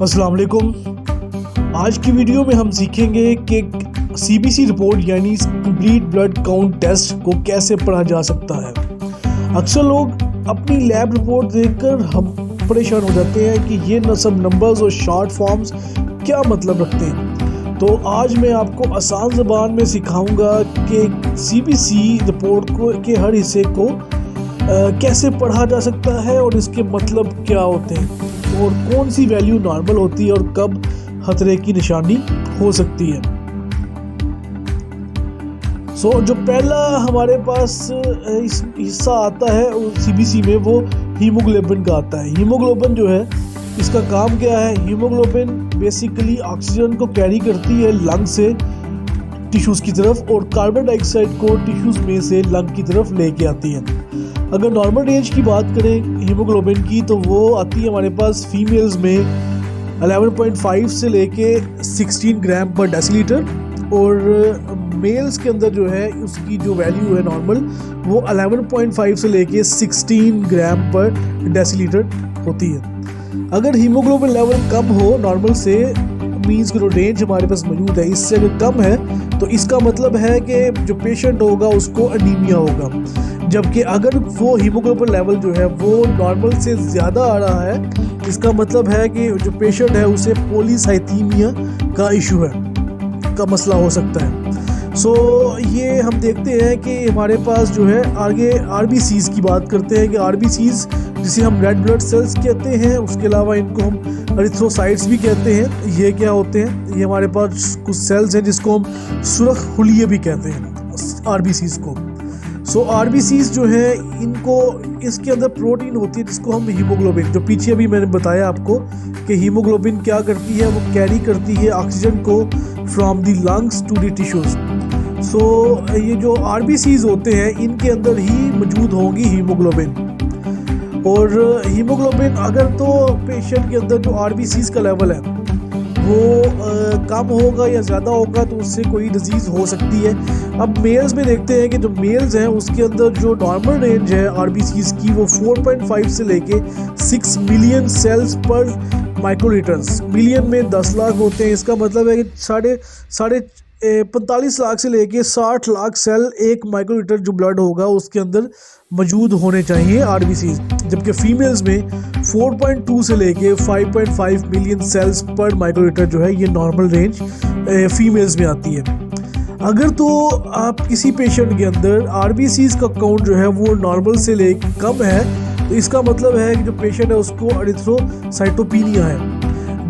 अस्सलाम वालेकुम। आज की वीडियो में हम सीखेंगे कि सीबीसी रिपोर्ट यानी कंप्लीट ब्लड काउंट टेस्ट को कैसे पढ़ा जा सकता है। अक्सर लोग अपनी लैब रिपोर्ट देखकर हम परेशान हो जाते हैं कि ये न सब नंबर्स और शॉर्ट फॉर्म्स क्या मतलब रखते हैं। तो आज मैं आपको आसान ज़बान में सिखाऊंगा कि सीबीसी रिपोर्ट को के हर हिस्से को कैसे पढ़ा जा सकता है और इसके मतलब क्या होते हैं और कौन सी वैल्यू नॉर्मल होती है और कब खतरे की निशानी हो सकती है। जो पहला हमारे पास हिस्सा आता है सीबीसी में वो हीमोग्लोबिन का आता है। हीमोग्लोबिन जो है इसका काम क्या है? हीमोग्लोबिन बेसिकली ऑक्सीजन को कैरी करती है लंग से टिश्यूज़ की तरफ और कार्बन डाइऑक्साइड को टिश्यूज़ में से लंग की तरफ लेके आती है। अगर नॉर्मल रेंज की बात करें हीमोग्लोबिन की तो वो आती है हमारे पास फीमेल्स में 11.5 से लेके 16 ग्राम पर डेसीलीटर और मेल्स के अंदर जो है उसकी जो वैल्यू है नॉर्मल वो 11.5 से लेके 16 ग्राम पर डेसीलीटर होती है। अगर हीमोग्लोबिन लेवल कम हो नॉर्मल से मीन्स जो रेंज हमारे पास मौजूद है इससे अगर कम है तो इसका मतलब है कि जो पेशेंट होगा उसको अनीमिया होगा। जबकि अगर वो हीमोग्लोबिन लेवल जो है वो नॉर्मल से ज़्यादा आ रहा है इसका मतलब है कि जो पेशेंट है उसे पॉलीसाइथीमिया का इशू है का मसला हो सकता है। ये हम देखते हैं कि हमारे पास जो है आगे आरबीसीज की बात करते हैं कि आरबीसीज जिसे हम रेड ब्लड सेल्स कहते हैं, उसके अलावा इनको हम एरिथ्रोसाइट्स भी कहते हैं। ये क्या होते हैं? ये हमारे पास कुछ सेल्स हैं जिसको हम सुरख हुलिये भी कहते हैं आरबीसीज को। आरबीसीज जो है इनको इसके अंदर प्रोटीन होती है जिसको हम हीमोग्लोबिन, जो पीछे भी मैंने बताया आपको कि हीमोग्लोबिन क्या करती है, वो कैरी करती है ऑक्सीजन को from the lungs to the tissues. ये जो आरबीसीज होते हैं इनके अंदर ही मौजूद होंगी हीमोग्लोबिन। और हीमोग्लोबिन अगर तो पेशेंट के अंदर जो आरबीसीज का लेवल है वो कम होगा या ज़्यादा होगा तो उससे कोई डिजीज़ हो सकती है। अब मेल्स में देखते हैं कि जो मेल्स हैं उसके अंदर जो नॉर्मल रेंज है आरबीसीज की वो 4.5 से लेके 6 मिलियन सेल्स पर माइक्रोलीटर्स। मिलियन में 10 लाख होते हैं, इसका मतलब है कि साढ़े 45 लाख से लेके 60 लाख सेल एक माइक्रोलीटर जो ब्लड होगा उसके अंदर मौजूद होने चाहिए आरबीसीज। जबकि फीमेल्स में 4.2 से लेके 5.5 मिलियन सेल्स पर माइक्रोलीटर जो है ये नॉर्मल रेंज फीमेल्स में आती है। अगर तो आप किसी पेशेंट के अंदर आरबीसीज का काउंट जो है वो नॉर्मल से ले कम है तो इसका मतलब है कि जो पेशेंट है उसको एरिथ्रोसाइटोपिनिया है।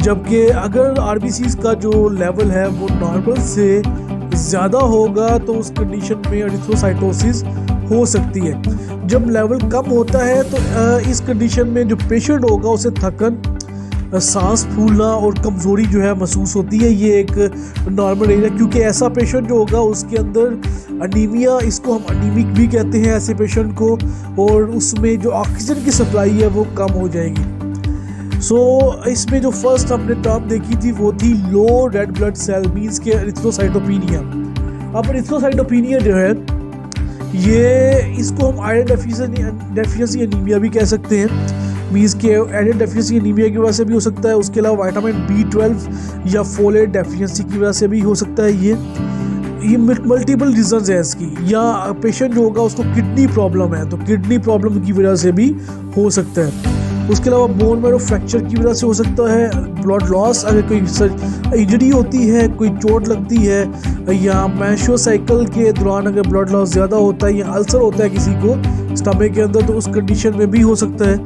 जबकि अगर आरबीसीज का जो लेवल है वो नॉर्मल से ज़्यादा होगा तो उस कंडीशन में एरिथ्रोसाइटोसिस हो सकती है। जब लेवल कम होता है तो इस कंडीशन में जो पेशेंट होगा उसे थकन, सांस फूलना और कमज़ोरी जो है महसूस होती है। ये एक नॉर्मल रेंज है क्योंकि ऐसा पेशेंट जो होगा उसके अंदर अनीमिया, इसको हम अनीमिक भी कहते हैं ऐसे पेशेंट को, और उसमें जो ऑक्सीजन की सप्लाई है वो कम हो जाएगी। इसमें जो फर्स्ट हमने टर्म देखी थी वो थी लो रेड ब्लड सेल मीन्स के एरिथ्रोसाइटोपिनिया। अब एरिथ्रोसाइटोपिनिया जो है ये इसको हम आयरन डेफिशिएंसी एनीमिया भी कह सकते हैं। मीन्स के आयरन डेफिशिएंसी एनीमिया की वजह से भी हो सकता है, उसके अलावा विटामिन B12 या फोलेट डेफिशिएंसी की वजह से भी हो सकता है। ये मल्टीपल रीजंस है इसकी। या पेशेंट जो होगा उसको किडनी प्रॉब्लम है तो किडनी प्रॉब्लम की वजह से भी हो सकता है। उसके अलावा बोन मैरो फ्रैक्चर की वजह से हो सकता है। ब्लड लॉस, अगर कोई इंजरी होती है, कोई चोट लगती है, या मेंस्ट्रुअल साइकिल के दौरान अगर ब्लड लॉस ज़्यादा होता है या अल्सर होता है किसी को स्टमक के अंदर तो उस कंडीशन में भी हो सकता है।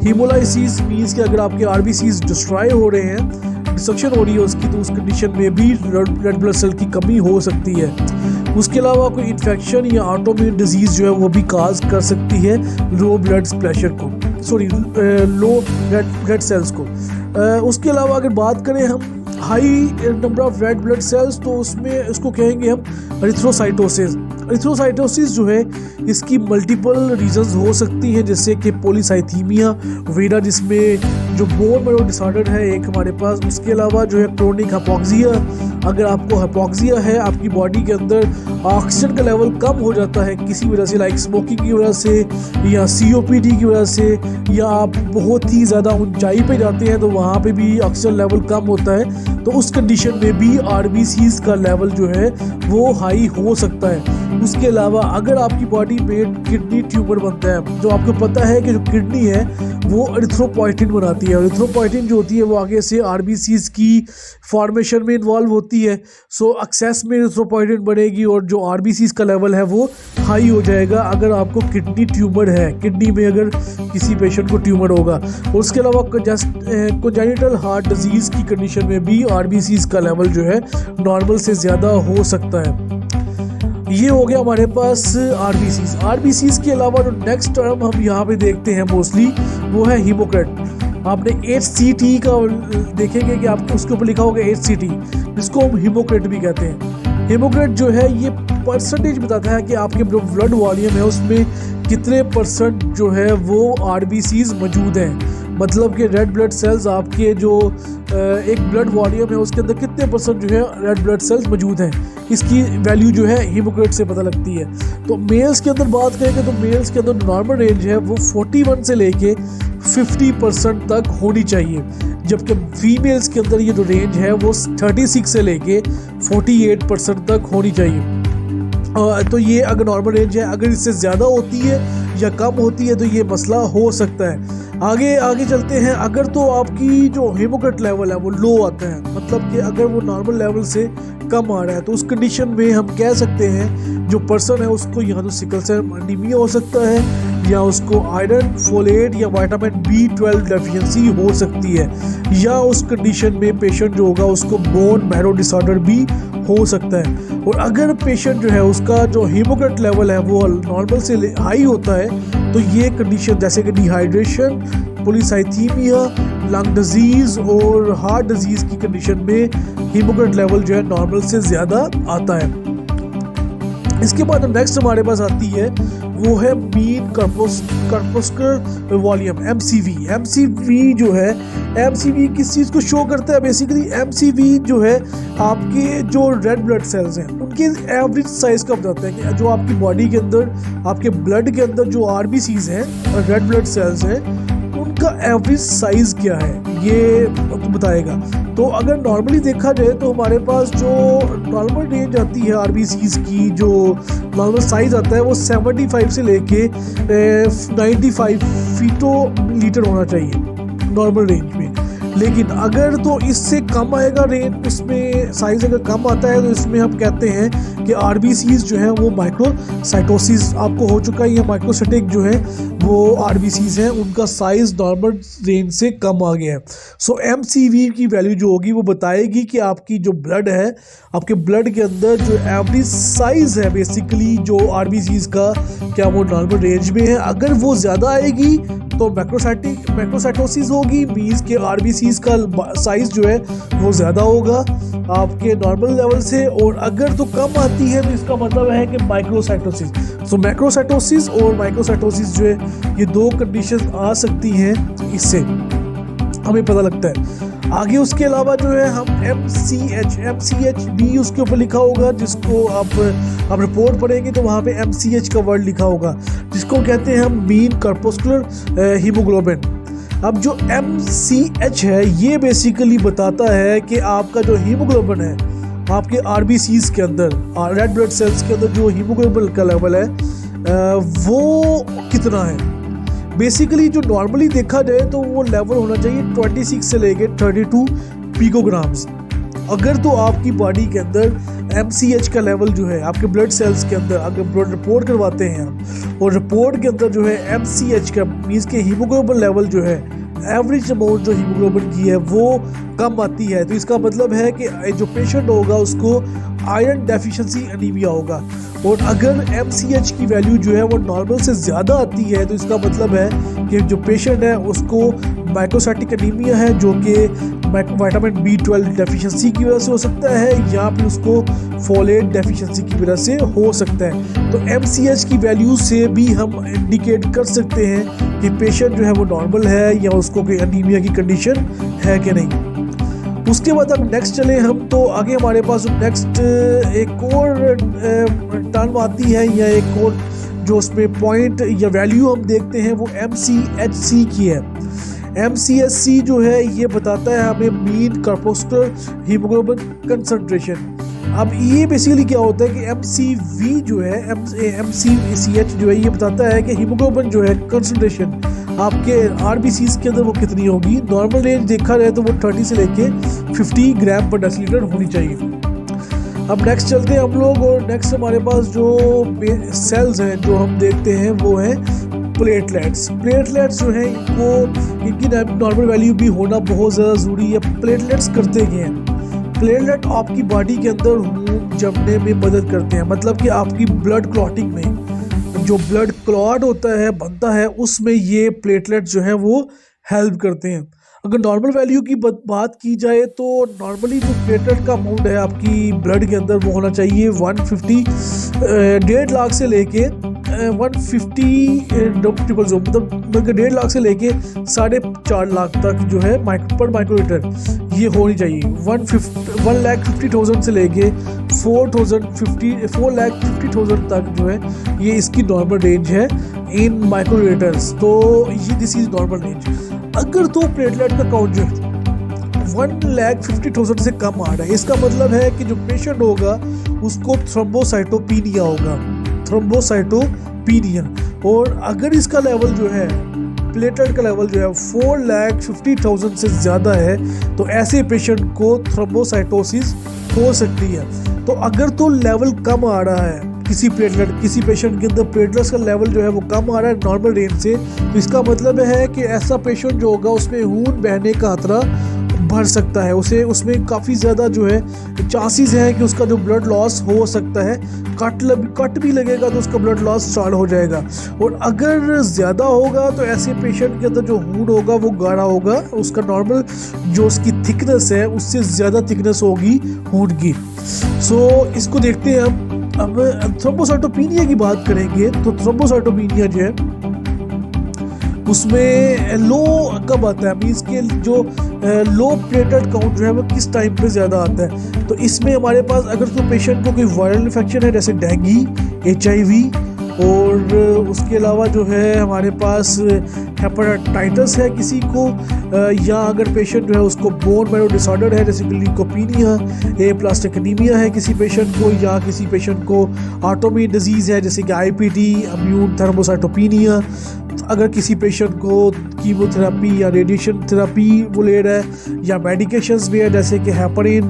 हीमोलाइसिस मीन्स कि अगर आपके आरबीसीज डिस्ट्रॉय हो रहे हैं, डिस्ट्रक्शन हो रही है उसकी, तो उस कंडीशन में भी रेड ब्लड सेल की कमी हो सकती है। उसके अलावा कोई इन्फेक्शन या ऑटोइम्यून डिजीज़ जो है वो भी काज कर सकती है लो ब्लड प्रेशर को, लो रेड सेल्स को। उसके अलावा अगर बात करें हम high number of red blood cells तो उसमें इसको कहेंगे हम एरिथ्रोसाइटोसिस। एरिथ्रोसाइटोसिस जो है इसकी मल्टीपल रीजंस हो सकती हैं जैसे कि पॉलीसाइथीमिया वेरा जिसमें जो बोन मैरो डिसऑर्डर है एक हमारे पास, उसके अलावा जो है क्रोनिक हाइपोक्सिया। अगर आपको हाइपोक्सिया है, आपकी बॉडी के अंदर ऑक्सीजन का लेवल कम हो जाता है किसी वजह से, लाइक स्मोकिंग की वजह से या COPD की वजह से, या आप बहुत ही ज़्यादा ऊंचाई पे जाते हैं तो वहाँ पे भी ऑक्सीजन लेवल कम होता है, तो उस कंडीशन में भी RBCs का लेवल जो है वो हाई हो सकता है। उसके अलावा अगर आपकी बॉडी में किडनी ट्यूमर बनता है, जो आपको पता है कि जो किडनी है वो एरिथ्रोपोइटिन बनाती है, और एरिथ्रोपोइटिन जो होती है वो आगे से RBCs की फॉर्मेशन में इन्वॉल्व होती है। सो एक्सेस में एरिथ्रोपोइटिन बनेगी और जो RBCs का लेवल है वो हाई हो जाएगा अगर आपको किडनी ट्यूमर है, किडनी में अगर किसी पेशेंट को ट्यूमर होगा। और उसके अलावा कंजेनिटल हार्ट डिजीज़ की कंडीशन में भी RBCs का लेवल जो है नॉर्मल से ज़्यादा हो सकता है। ये हो गया हमारे पास RBCs के अलावा जो नेक्स्ट टर्म हम यहाँ पे देखते हैं मोस्टली वो है हीमोक्रेट। आपने HCT का देखेंगे कि आपको उसके ऊपर लिखा होगा HCT, जिसको हम हीमोक्रेट भी कहते हैं। हीमोक्रेट जो है ये परसेंटेज बताता है कि आपके जो ब्लड वॉल्यूम है उसमें कितने परसेंट जो है वो RBCs मौजूद हैं। मतलब कि रेड ब्लड सेल्स आपके जो एक ब्लड वॉल्यूम है उसके अंदर कितने परसेंट जो है रेड ब्लड सेल्स मौजूद हैं, इसकी वैल्यू जो है हीमोक्रेट से पता लगती है। तो मेल्स के अंदर बात करेंगे तो मेल्स के अंदर नॉर्मल रेंज है वो 41 से लेके 50% तक होनी चाहिए, जबकि फीमेल्स के अंदर ये जो रेंज है वो 36 से लेके 48% तक होनी चाहिए। तो ये अगर नॉर्मल रेंज है, अगर इससे ज़्यादा होती है या कम होती है तो ये मसला हो सकता है। आगे चलते हैं। अगर तो आपकी जो हीमोक्रेट लेवल है वो लो आता है, मतलब कि अगर वो नॉर्मल लेवल से कम आ रहा है, तो उस कंडीशन में हम कह सकते हैं जो पर्सन है उसको या तो सिकल सेल एनीमिया हो सकता है, या उसको आयरन, फोलेट या विटामिन B12 डेफिशिएंसी हो सकती है, या उस कंडीशन में पेशेंट जो होगा उसको बोन मैरो डिसऑर्डर भी हो सकता है। और अगर पेशेंट जो है उसका जो हीमोक्रेट लेवल है वो नॉर्मल से हाई होता है तो ये कंडीशन जैसे कि डिहाइड्रेशन, पॉलीसाइथीमिया, लंग डिजीज़ और हार्ट डिजीज़ की कंडीशन में हीमोक्रेट लेवल जो है नॉर्मल से ज़्यादा आता है। इसके बाद नेक्स्ट हमारे पास आती है वो है मीन कॉर्पस्कुलर वॉल्यूम MCV जो है, MCV किस चीज़ को शो करता है? बेसिकली MCV जो है आपके जो रेड ब्लड सेल्स हैं उनके एवरेज साइज का बताता है कि जो आपकी बॉडी के अंदर, आपके ब्लड के अंदर जो RBCs हैं और रेड ब्लड सेल्स हैं उनका एवरेज साइज क्या है ये बताएगा। तो अगर नॉर्मली देखा जाए तो हमारे पास जो नॉर्मल रेंज आती है RBCs की, जो नॉर्मल साइज आता है वो 75 से लेके 95 फीटोलीटर होना चाहिए नॉर्मल रेंज में। लेकिन अगर तो इससे कम आएगा रेंज, उसमें साइज अगर कम आता है तो इसमें हम कहते हैं कि RBCs जो है वो माइक्रोसाइटोसिस आपको हो चुका है, या माइक्रोसाइटिक जो है वो RBCs हैं उनका साइज नॉर्मल रेंज से कम आ गया है। सो MCV की वैल्यू जो होगी वो बताएगी कि आपकी जो ब्लड है, आपके ब्लड के अंदर जो एवरेज साइज है बेसिकली जो RBCs का, क्या वो नॉर्मल रेंज में है। अगर वो ज़्यादा आएगी तो मैक्रोसाइटोसिस होगी, मीन्स के RBCs का साइज जो है वो ज़्यादा होगा आपके नॉर्मल लेवल से। और अगर तो कम आती है तो इसका मतलब है कि माइक्रोसाइटोसिस। सो मैक्रोसाइटोसिस और माइक्रोसाइटोसिस जो है ये दो कंडीशन आ सकती हैं, इससे हमें पता लगता है। आगे उसके अलावा जो है हम MCH भी उसके ऊपर लिखा होगा, जिसको आप रिपोर्ट पढ़ेंगे तो वहाँ पे MCH का वर्ड लिखा होगा, जिसको कहते हैं हम मीन कॉर्पस्कुलर हीमोग्लोबिन। अब जो MCH है ये बेसिकली बताता है कि आपका जो हीमोग्लोबिन है आपके RBCs के अंदर, रेड ब्लड सेल्स के अंदर जो हीमोग्लोबिन का लेवल है वो कितना है। बेसिकली जो नॉर्मली देखा जाए तो वो लेवल होना चाहिए 26 से लेके 32 पिकोग्राम्स। अगर तो आपकी बॉडी के अंदर MCH का लेवल जो है आपके ब्लड सेल्स के अंदर, अगर ब्लड रिपोर्ट करवाते हैं आप और रिपोर्ट के अंदर जो है MCH का मीन्स के हीमोग्लोबिन लेवल जो है एवरेज अमाउंट जो हीमोग्लोबिन की है वो कम आती है, तो इसका मतलब है कि जो पेशेंट होगा उसको आयरन डेफिशिएंसी एनीमिया होगा। और अगर MCH की वैल्यू जो है वो नॉर्मल से ज़्यादा आती है तो इसका मतलब है कि जो पेशेंट है उसको माइक्रोसाइटिक एनीमिया है, जो कि विटामिन B12 डेफिशिएंसी की वजह से हो सकता है या फिर उसको फोलेट डेफिशिएंसी की वजह से हो सकता है। तो MCH की वैल्यू से भी हम इंडिकेट कर सकते हैं कि पेशेंट जो है वो नॉर्मल है या उसको कोई एनीमिया की कंडीशन है कि नहीं। उसके बाद अब नेक्स्ट चले हम, तो आगे हमारे पास नेक्स्ट एक और टर्म आती है या एक और जो उसमें पॉइंट या वैल्यू हम देखते हैं वो MCHC की है। MCHC जो है ये बताता है हमें मीन कॉर्पस्कुलर हीमोग्लोबिन कंसंट्रेशन। अब ये बेसिकली क्या होता है कि MCV जो है MCH जो है ये बताता है कि हीमोग्लोबिन जो है कंसंट्रेशन आपके RBCs के अंदर वो कितनी होगी। नॉर्मल रेंज देखा जाए तो वो 30 से लेके 50 ग्राम पर डेसीलीटर होनी चाहिए। अब नेक्स्ट चलते हैं हम लोग, और नेक्स्ट हमारे पास जो सेल्स हैं जो हम देखते हैं वो है प्लेटलेट्स। प्लेटलेट्स जो है इनकी नॉर्मल वैल्यू भी होना बहुत ज़्यादा ज़रूरी है। प्लेटलेट्स करते क्या हैं? प्लेटलेट आपकी बॉडी के अंदर खून जमने में मदद करते हैं, मतलब कि आपकी ब्लड क्लॉटिंग में जो ब्लड क्लॉट होता है बनता है उसमें ये प्लेटलेट जो है वो हेल्प करते हैं। अगर नॉर्मल वैल्यू की बात की जाए तो नॉर्मली जो प्लेटलेट का अमाउंट है आपकी ब्लड के अंदर वो होना चाहिए 150 1.5 लाख से लेके 150 मतलब 1.5 लाख से लेके 4.5 लाख तक जो है पर माइक्रोलीटर ये होनी चाहिए। 1,50,000 से लेके 4,50,000 तक जो है ये इसकी नॉर्मल रेंज है इन माइक्रोलीटर्स। तो ये दिस इज नॉर्मल रेंज। अगर तो प्लेटलेट का काउंट जो है 1,50,000 से कम आ रहा है, इसका मतलब है कि जो पेशेंट होगा उसको थ्रोम्बोसाइटोपिनिया होगा, थ्रोम्बोसाइटोपिनिया। और अगर इसका लेवल जो है प्लेटलेट का लेवल जो है 4,50,000 से ज़्यादा है तो ऐसे पेशेंट को थ्रोम्बोसाइटोसिस हो सकती है। तो अगर तो लेवल कम आ रहा है किसी पेशेंट के अंदर प्लेटलेट्स का लेवल जो है वो कम आ रहा है नॉर्मल रेंज से, तो इसका मतलब है कि ऐसा पेशेंट जो होगा उसमें खून बहने का खतरा बढ़ सकता है, उसमें काफ़ी ज़्यादा जो है चांसेस हैं कि उसका जो ब्लड लॉस हो सकता है। कट भी लगेगा तो उसका ब्लड लॉस स्टार्ट हो जाएगा। और अगर ज़्यादा होगा तो ऐसे पेशेंट के अंदर जो खून होगा वो गाढ़ा होगा, उसका नॉर्मल जो उसकी थिकनेस है उससे ज़्यादा थिकनेस होगी खून की। सो इसको देखते हैं हम। अब थ्रोम्बोसाइटोपिनिया की बात करेंगे तो थ्रोम्बोसाइटोपिनिया जो है उसमें लो कब आता है, मीन्स के जो लो प्लेटलेट काउंट जो है वो किस टाइम पे ज़्यादा आता है। तो इसमें हमारे पास अगर तो पेशेंट को कोई वायरल इन्फेक्शन है जैसे डेंगू, HIV, और उसके अलावा जो है हमारे पास हेपेटाइटिस है किसी को, या अगर पेशेंट जो है उसको बोन मैरो डिसऑर्डर है जैसे ल्यूकोपीनिया, एप्लास्टिक एनीमिया है किसी पेशेंट को, या किसी पेशेंट को ऑटोइम्यून डिजीज़ है जैसे कि IPT, इम्यून थ्रोम्बोसाइटोपिनिया। अगर किसी पेशेंट को कीमोथेरेपी या रेडिएशन थेरेपी वो ले रहा है, या मेडिकेशंस भी है जैसे कि हेपरिन,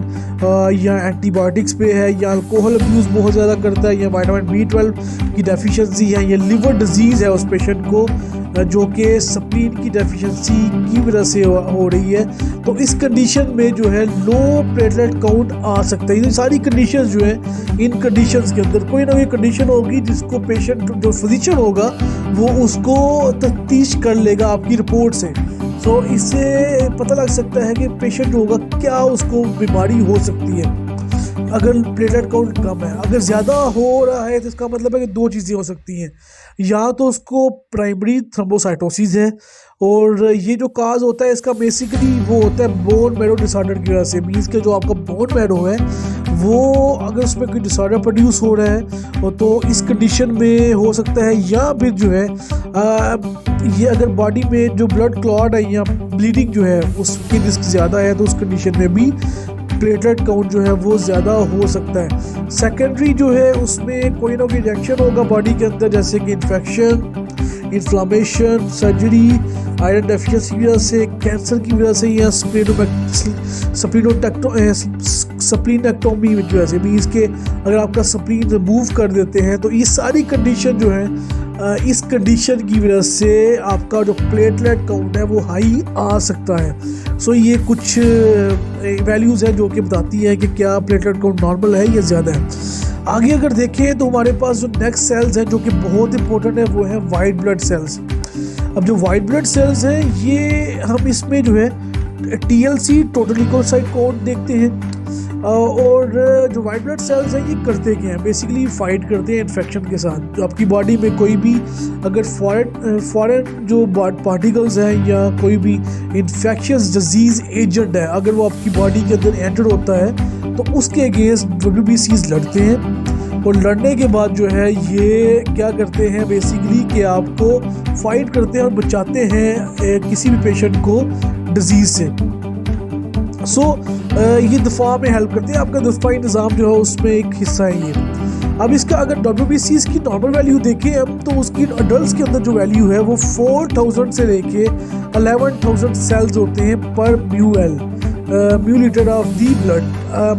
या एंटीबायोटिक्स पे है, या अल्कोहल अब्यूज़ बहुत ज़्यादा करता है, या विटामिन B12 की डेफिशिएंसी है, या लिवर डिजीज़ है उस पेशेंट को जो कि स्प्लीन की डेफिशिएंसी की वजह से हो रही है, तो इस कंडीशन में जो है लो प्लेटलेट काउंट आ सकता है। ये सारी कंडीशंस जो है, इन कंडीशंस के अंदर कोई ना कोई कंडीशन होगी जिसको पेशेंट जो फिजिशियन होगा वो उसको तफ्तीश कर लेगा आपकी रिपोर्ट से। सो इससे पता लग सकता है कि पेशेंट जो होगा क्या उसको बीमारी हो सकती है अगर प्लेटलेट काउंट कम है। अगर ज़्यादा हो रहा है तो इसका मतलब है कि दो चीज़ें हो सकती हैं, या तो उसको प्राइमरी थ्रोम्बोसाइटोसिस है, और ये जो काज होता है इसका बेसिकली वो होता है बोन मैरो डिसऑर्डर की वजह से। मीन्स के जो आपका बोन मैरो है वो अगर उसमें कोई डिसऑर्डर प्रोड्यूस हो रहा है तो इस कंडीशन में हो सकता है, या फिर जो है ये अगर बॉडी में जो ब्लड क्लॉट है या ब्लीडिंग जो है उसकी रिस्क ज़्यादा है तो उस कंडीशन में भी प्लेटलेट काउंट जो है वो ज़्यादा हो सकता है। सेकेंडरी जो है उसमें कोई ना कोई रिएक्शन होगा बॉडी के अंदर जैसे कि infection inflammation, surgery, iron deficiency की वजह से, कैंसर की वजह से या स्प्लीनेक्टोमी की वजह से भी इसके अगर आपका स्प्लीन रिमूव कर देते हैं तो ये सारी कंडीशन जो है इस कंडीशन की वजह से आपका जो प्लेटलेट काउंट है वो हाई आ सकता है। सो ये कुछ वैल्यूज़ हैं जो कि बताती है कि क्या प्लेटलेट काउंट नॉर्मल है या ज़्यादा है। आगे अगर देखें तो हमारे पास जो नेक्स्ट सेल्स हैं जो कि बहुत इंपॉर्टेंट है वो है वाइट ब्लड सेल्स। अब जो वाइट ब्लड सेल्स हैं ये हम इसमें जो है TLC टोटल ल्यूकोसाइट काउंट देखते हैं। और जो वाइट ब्लड सेल्स हैं ये करते क्या हैं, बेसिकली फाइट करते हैं इन्फेक्शन के साथ। जो आपकी बॉडी में कोई भी अगर फॉरेन जो पार्टिकल्स हैं या कोई भी इन्फेक्शियस डिजीज़ एजेंट है अगर वो आपकी बॉडी के अंदर एंटर होता है तो उसके अगेंस्ट WBCs लड़ते हैं। और लड़ने के बाद जो है ये क्या करते हैं बेसिकली कि आपको फाइट करते हैं और बचाते हैं किसी भी पेशेंट को डिजीज़ से। ये दफा में हेल्प करते हैं, आपका दफाई निज़ाम जो है उसमें एक हिस्सा है ये। अब इसका अगर WBCs की नॉर्मल वैल्यू देखें हम तो उसकी अडल्ट के अंदर जो वैल्यू है वो 4000 से लेके 11,000 सेल्स होते हैं पर mu litre of the blood.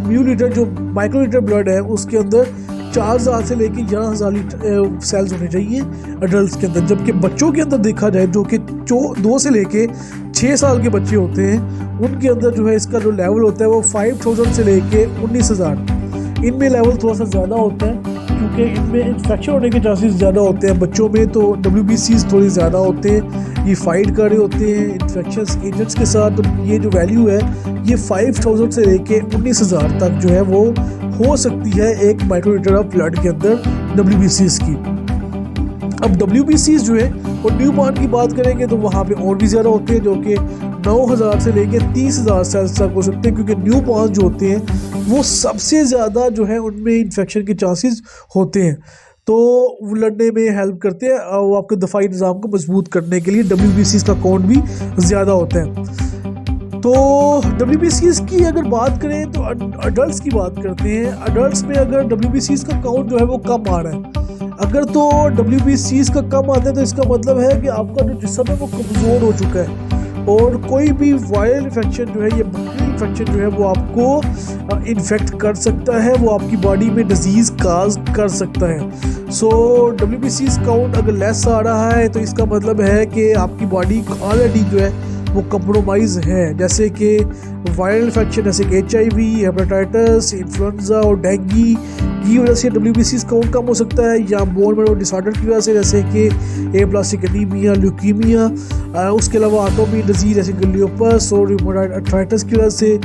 Mu litre जो माइक्रोलीटर ब्लड है उसके अंदर 4000 से लेके 11,000 सेल्स होने चाहिए अडल्ट के अंदर। जबकि बच्चों के अंदर देखा जाए जो कि 2 से लेके 6 साल के बच्चे होते हैं उनके अंदर जो है इसका जो लेवल होता है वो 5000 से लेके 19,000। इनमें लेवल थोड़ा सा ज़्यादा होता है क्योंकि इनमें इन्फेक्शन होने के चांसेस ज़्यादा होते हैं। बच्चों में तो WBCs थोड़ी ज़्यादा होते हैं, ये फाइट कर रहे होते हैं इन्फेक्शस एजेंट्स के साथ। तो ये जो वैल्यू है ये 5000 से लेके 19,000 तक जो है वो हो सकती है एक माइक्रोलीटर ऑफ ब्लड के अंदर WBCs की। अब WBCs जो है और न्यू बॉर्न की बात करेंगे तो वहाँ पे और भी ज़्यादा होते हैं जो कि 9,000 से लेके 30,000 सेल्स तक हो सकते हैं क्योंकि न्यू बॉर्न जो होते हैं वो सबसे ज़्यादा जो है उनमें इन्फेक्शन के चांसेस होते हैं। तो वो लड़ने में हेल्प करते हैं और वो आपके दफाई निज़ाम को मजबूत करने के लिए WBCs का काउंट भी ज़्यादा होता है। तो WBCs की अगर बात करें तो अडल्ट की बात करते हैं। अडल्ट में अगर WBCs का काउंट जो है वो कम आ रहा है, अगर तो WBCs का कम आता है तो इसका मतलब है कि आपका जो जिस्म है वो कमज़ोर हो चुका है और कोई भी वायरल इन्फेक्शन जो है या बैक्टीरियल इन्फेक्शन जो है वो आपको इन्फेक्ट कर सकता है, वो आपकी बॉडी में डिजीज़ काज कर सकता है। सो WBCs काउंट अगर लेस आ रहा है तो इसका मतलब है कि आपकी बॉडी ऑलरेडी जो है वो कंप्रोमाइज़ है, जैसे कि वायरल इन्फेक्शन जैसे कि HIV, हेपेटाइटिस, इन्फ्लुएंजा और डेंगू की वजह से WBCs काउंट कम हो सकता है, या बोन मैरो डिसऑर्डर की वजह से जैसे कि एप्लास्टिक एनीमिया, ल्यूकीमिया, उसके अलावा ऑटोइम्यून डिजीज जैसे कि ल्यूपस और रूमेटॉइड आर्थराइटिस की वजह से।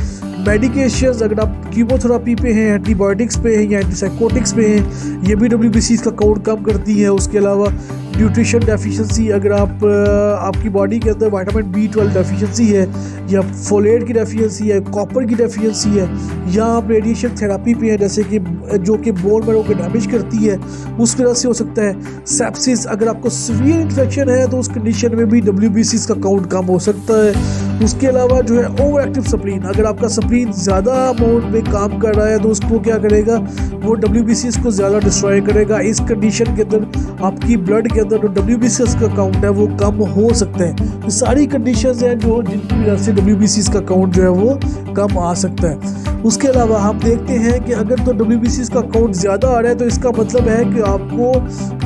मेडिकेशंस अगर आप कीमोथेरेपी पे हैं, एंटीबायोटिक्स पे हैं या एंटीसाइकोटिक्स पे हैं, ये भी WBCs का काउंट कम करती है। उसके अलावा न्यूट्रिशन डेफिशिएंसी, अगर आपकी बॉडी के अंदर विटामिन B12 डेफिशिएंसी है या फोलेट की डेफिशिएंसी है, कॉपर की डेफिशिएंसी है, या आप रेडिएशन थेरेपी पे हैं जैसे कि जो कि बोन मैरो को डैमेज करती है उस वजह से हो सकता है। सेप्सिस, अगर आपको सीवियर इन्फेक्शन है तो उस कंडीशन में भी WBCs का काउंट कम हो सकता है। उसके अलावा जो है ओवर एक्टिव स्प्लीन, अगर आपका स्प्लीन ज़्यादा अमाउंट में काम कर रहा है तो उसको क्या करेगा, वो WBCs को ज़्यादा डिस्ट्रॉय करेगा। इस कंडीशन के अंदर आपकी ब्लड के अंदर जो WBCs का काउंट है वो कम हो सकता है। तो सारी कंडीशंस हैं जो जिनकी वजह से WBCs का काउंट जो है वो कम आ सकता है। उसके अलावा हम देखते हैं कि अगर तो WBCs का काउंट ज़्यादा आ रहा है तो इसका मतलब है कि आपको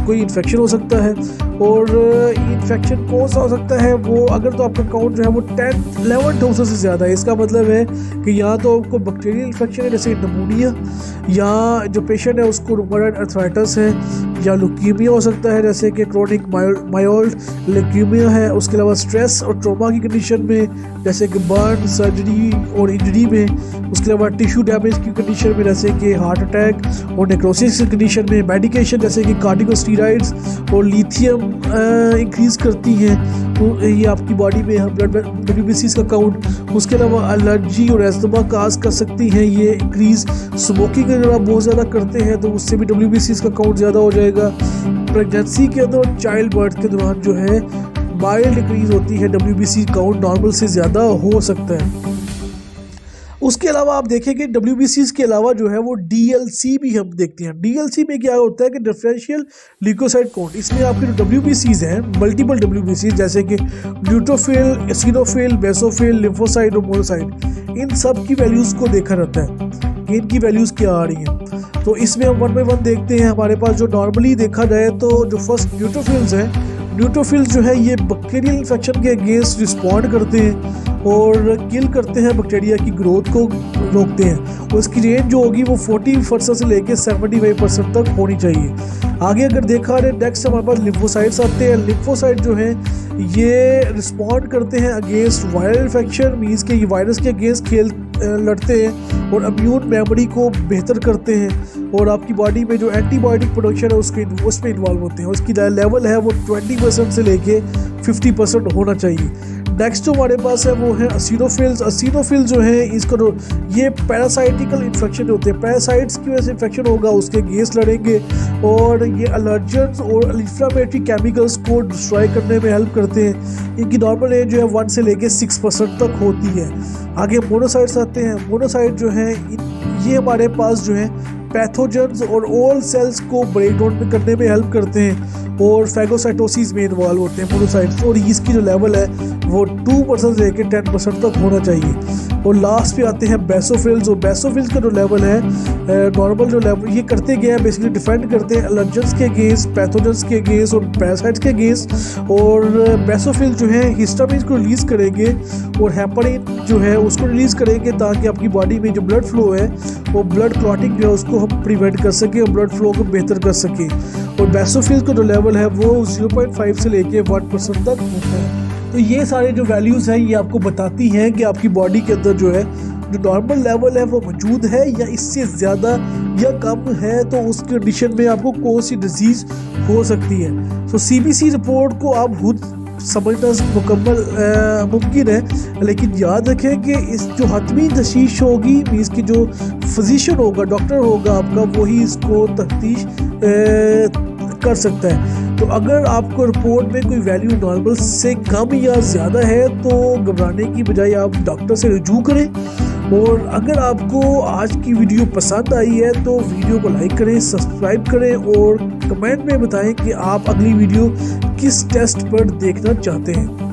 कोई इन्फेक्शन हो सकता है, और इन्फेक्शन कौन सा हो सकता है वो, अगर तो आपका काउंट जो है वो 11,000 से ज़्यादा है, इसका मतलब है कि या तो आपको बैक्टीरियल इन्फेक्शन है जैसे निमोनिया, या जो पेशेंट है उसको रूमेटॉइड आर्थराइटिस है, या ल्यूकीमिया हो सकता है जैसे कि क्रोनिक मायोल्ड ल्यूकीमिया है। उसके अलावा स्ट्रेस और ट्रॉमा की कंडीशन में जैसे कि बर्न, सर्जरी और इंजरी में। उसके अलावा टिश्यू डैमेज की कंडीशन में जैसे कि हार्ट अटैक और नेक्रोसिस की कंडीशन में। मेडिकेशन जैसे कि कार्टिकोस्टेरॉइड्स और लिथियम इंक्रीज़ करती हैं तो ये आपकी बॉडी में ब्लड WBCs का काउंट। उसके अलावा एलर्जी और एस्थमा काज कर सकती हैं ये इंक्रीज़। स्मोकिंग अगर आप बहुत ज़्यादा करते हैं तो उससे भी WBCs का काउंट ज़्यादा हो जाएगा। प्रेगनेंसी के अंदर चाइल्ड बर्थ के दौरान जो है माइल्ड इंक्रीज़ होती है, WBC काउंट नॉर्मल से ज़्यादा हो सकता है। उसके अलावा आप देखें कि WBCs के अलावा जो है वो DLC भी हम देखते हैं। DLC में क्या होता है कि डिफरेंशियल ल्यूकोसाइट काउंट, इसमें आपके जो WBCs हैं, मल्टीपल WBCs जैसे कि न्यूट्रोफिल, एसिनोफिल, बेसोफिल, लिम्फोसाइट और मोनोसाइट, इन सब की वैल्यूज़ को देखा रहता है कि इनकी वैल्यूज़ क्या आ रही हैं। तो इसमें हम 1 बाय 1 देखते हैं। हमारे पास जो नॉर्मली देखा जाए तो जो फर्स्ट न्यूट्रोफिल्स हैं, न्यूट्रोफिल्स जो है ये बैक्टीरियल इन्फेक्शन के अगेंस्ट रिस्पॉन्ड करते हैं और किल करते हैं, बैक्टीरिया की ग्रोथ को रोकते हैं। और इसकी रेंज जो होगी वो 40% से लेकर 75% तक होनी चाहिए। आगे अगर देखा जाए नेक्स्ट हमारे पास लिम्फोसाइट्स आते हैं। लिम्फोसाइट जो हैं ये रिस्पॉन्ड करते हैं अगेंस्ट वायरल इन्फेक्शन, मीन्स के ये वायरस के अगेंस्ट लड़ते हैं और इम्यून मेमोरी को बेहतर करते हैं और आपकी बॉडी में जो एंटीबायोटिक प्रोडक्शन है उसमें इन्वॉल्व होते हैं। उसकी लेवल है वो 20% से लेके 50% होना चाहिए। नेक्स्ट जो हमारे पास है वो है एसिनोफिल्स। एसिनोफिल जो है इसको ये पैरासाइटिकल इन्फेक्शन होते हैं, पैरासाइट्स की वजह से इन्फेक्शन होगा, उसके अगेंस्ट लड़ेंगे और ये एलर्जेंस और इन्फ्लेमेटरी केमिकल्स को डिस्ट्रॉय करने में हेल्प करते हैं। इनकी नॉर्मल रेंज जो है 1 से लेके 6% तक होती है। आगे मोनोसाइट्स आते हैं। मोनोसाइट जो है ये हमारे पास जो है पैथोजेंस और ओल सेल्स को ब्रेक डाउन करने में हेल्प करते हैं और फैगोसाइटोसिस में इन्वॉल्व होते हैं मोनोसाइट्स, और इसकी जो लेवल है वो 2% से लेकर 10% तक होना चाहिए। और लास्ट पे आते हैं बेसोफिल्स, और बेसोफिल्स का जो लेवल है नॉर्मल जो लेवल ये करते गए हैं बेसिकली डिफेंड करते हैं एलर्जेंस के अगेंस्ट, पैथोजेंस के अगेंस्ट और पैरासाइट्स के अगेंस्ट। और बेसोफिल जो है हिस्टामिन को रिलीज़ करेंगे और हेपारिन जो है उसको रिलीज़ करेंगे ताकि आपकी बॉडी में जो ब्लड फ्लो है वो ब्लड क्लॉटिंग जो है उसको हम प्रिवेंट कर सकें और ब्लड फ्लो को बेहतर कर सकें। और बेसोफिल का जो लेवल है वो 0.5 से लेके 1% तक होता है। तो ये सारे जो वैल्यूज़ हैं ये आपको बताती हैं कि आपकी बॉडी के अंदर जो है जो नॉर्मल लेवल है वो मौजूद है या इससे ज़्यादा या कम है, तो उस कंडीशन में आपको कौन सी डिजीज़ हो सकती है। तो CBC रिपोर्ट को आप खुद समझना मुकम्मल मुमकिन है, लेकिन याद रखें कि इस जो हतमी तशखीस होगी, मीन्स की जो फिजिशियन होगा, डॉक्टर होगा आपका, वही इसको तफ्तीश कर सकता है। तो अगर आपको रिपोर्ट में कोई वैल्यू नॉर्मल से कम या ज़्यादा है तो घबराने की बजाय आप डॉक्टर से रुजू करें। और अगर आपको आज की वीडियो पसंद आई है तो वीडियो को लाइक करें, सब्सक्राइब करें और कमेंट में बताएं कि आप अगली वीडियो किस टेस्ट पर देखना चाहते हैं।